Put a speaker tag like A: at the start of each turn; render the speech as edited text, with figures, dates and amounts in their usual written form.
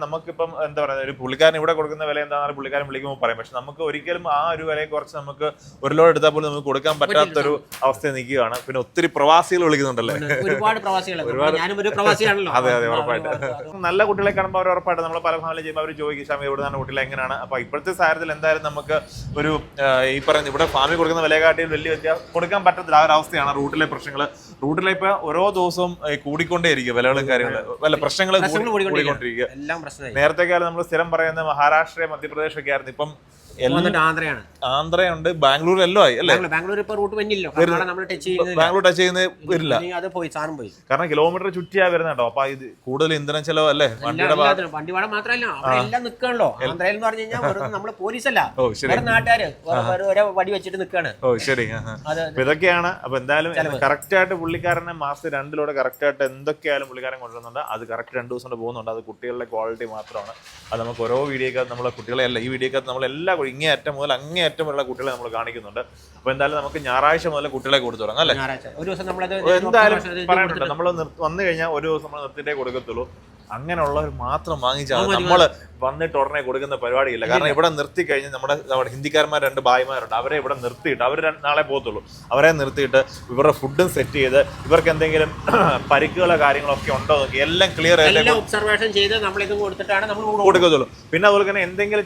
A: നമുക്കിപ്പം എന്താ പറയുക, ഒരു പുള്ളിക്കാരൻ ഇവിടെ കൊടുക്കുന്ന വില എന്താണെന്ന് പുള്ളിക്കാരൻ വിളിക്കുമ്പോൾ പറയും. പക്ഷെ നമുക്ക് ഒരിക്കലും ആ ഒരു വിലയെ കുറച്ച് നമുക്ക് ഒരു ലോഡ് എടുത്താൽ പോലും നമുക്ക് കൊടുക്കാൻ പറ്റാത്തൊരു അവസ്ഥ നിൽക്കുകയാണ്. പിന്നെ ഒത്തിരി പ്രവാസികൾ വിളിക്കുന്നുണ്ടല്ലേ,
B: ഒരുപാട് പ്രവാസികൾ.
A: അതെ അതെ, ഉറപ്പായിട്ട് നല്ല കുട്ടികളെ കാണുമ്പോൾ അവർ ഉറപ്പായിട്ട് നമ്മൾ പല ഫാമിലി ചെയ്യുമ്പോൾ അവർ ചോദിക്കും ഷാമി എവിടുന്നാണ് കുട്ടികൾ എങ്ങനെയാണ്. അപ്പൊ ഇപ്പോഴത്തെ സാഹചര്യത്തിൽ എന്തായാലും നമുക്ക് ഒരു ഈ പറയുന്ന ഇവിടെ ഫാമിൽ കൊടുക്കുന്ന വിലയെക്കാട്ടിയും വലിയ വ്യത്യാസം കൊടുക്കാൻ പറ്റത്തില്ല. ആ ഒരു അവസ്ഥയാണ് റൂട്ടിലെ പ്രശ്നങ്ങൾ. റൂട്ടിലെ ഇപ്പൊ ഓരോ ദിവസവും കൂടിക്കൊണ്ടേയിരിക്കും വിലകളും കാര്യങ്ങളും, വല്ല പ്രശ്നങ്ങൾ കൂടിക്കൊണ്ടിരിക്കുക. നേരത്തെ കാലം നമ്മൾ സ്ഥിരം പറയുന്ന മഹാരാഷ്ട്ര മധ്യപ്രദേശ് ഒക്കെ ആയിരുന്നു. ഇപ്പം ആന്ധ്രയുണ്ട്, ബാംഗ്ലൂർ എല്ലാം ആയി അല്ലേ.
B: ബാംഗ്ലൂർ
A: ടച്ച് ചെയ്യുന്ന വരില്ല, കാരണം കിലോമീറ്റർ ചുറ്റിയാ വരുന്ന കേട്ടോ. അപ്പൊ ഇത് കൂടുതൽ ഇന്ധന ചെലവ് അല്ലേ വണ്ടിയുടെ.
B: വണ്ടി വാടക മാത്രമല്ല, എല്ലാം നിൽക്കണല്ലോ. ആന്ധ്രയിൽ എന്ന് പറഞ്ഞു കഴിഞ്ഞാൽ നമ്മള് പോലീസല്ല, നാട്ടുകാര് വടി വെച്ചിട്ട് നിൽക്കാണ്.
A: ഓ ശരി. ഇതൊക്കെയാണ്. അപ്പൊ എന്തായാലും കറക്റ്റ് ആയിട്ട് പുള്ളിക്കാരനെ മാസത്തിൽ 2 ലോഡ് കറക്റ്റ് ആയിട്ട് എന്തൊക്കെയായാലും പുള്ളിക്കാരൻ കൊണ്ടുവരുന്നുണ്ട്. അത് കറക്റ്റ് 2 ദിവസം കൊണ്ട് പോകുന്നുണ്ട്. അത് കുട്ടികളുടെ ക്വാളിറ്റി മാത്രമാണ്. അത് നമുക്ക് ഓരോ വീഡിയോക്കകത്ത് നമ്മളെ കുട്ടികളെ അല്ല, ഈ വീഡിയോക്കകത്ത് നമ്മൾ എല്ലാ ഇങ്ങേ അറ്റം മുതൽ അങ്ങേ അറ്റം വരെയുള്ള കുട്ടികളെ നമ്മൾ കാണിക്കുന്നുണ്ട്. അപ്പൊ എന്തായാലും നമുക്ക് ഞായറാഴ്ച മുതൽ കുട്ടികളെ കൊടുത്തു തുടങ്ങാം അല്ലേ. എന്തായാലും പറയാനുണ്ട്, നമ്മൾ വന്നു കഴിഞ്ഞാൽ ഒരു ദിവസം നമ്മൾ നിർത്തിയിട്ടേ കൊടുക്കത്തുള്ളൂ. അങ്ങനെയുള്ളവർ മാത്രം വാങ്ങിച്ചാൽ നമ്മള് വന്നിട്ട് ഉടനെ കൊടുക്കുന്ന പരിപാടിയില്ല. കാരണം ഇവിടെ നിർത്തി കഴിഞ്ഞാൽ നമ്മുടെ ഹിന്ദിക്കാരന്മാർ 2 ഭായിമാരുണ്ട്. അവരെ ഇവിടെ നിർത്തിയിട്ട് അവർ നാളെ പോകത്തുള്ളൂ. അവരെ നിർത്തിയിട്ട് ഇവരുടെ ഫുഡും സെറ്റ് ചെയ്ത് ഇവർക്ക് എന്തെങ്കിലും പരിക്കുകളോ കാര്യങ്ങളോ ഒക്കെ ഉണ്ടോ നോക്കി എല്ലാം ക്ലിയർ ആയിട്ട്
B: ഒബ്സർവേഷൻ ചെയ്ത് നമ്മൾ ഇത് കൊടുത്തിട്ടാണ് നമ്മൾ
A: കൊടുക്കത്തുള്ളൂ. പിന്നെ അതുപോലെ തന്നെ എന്തെങ്കിലും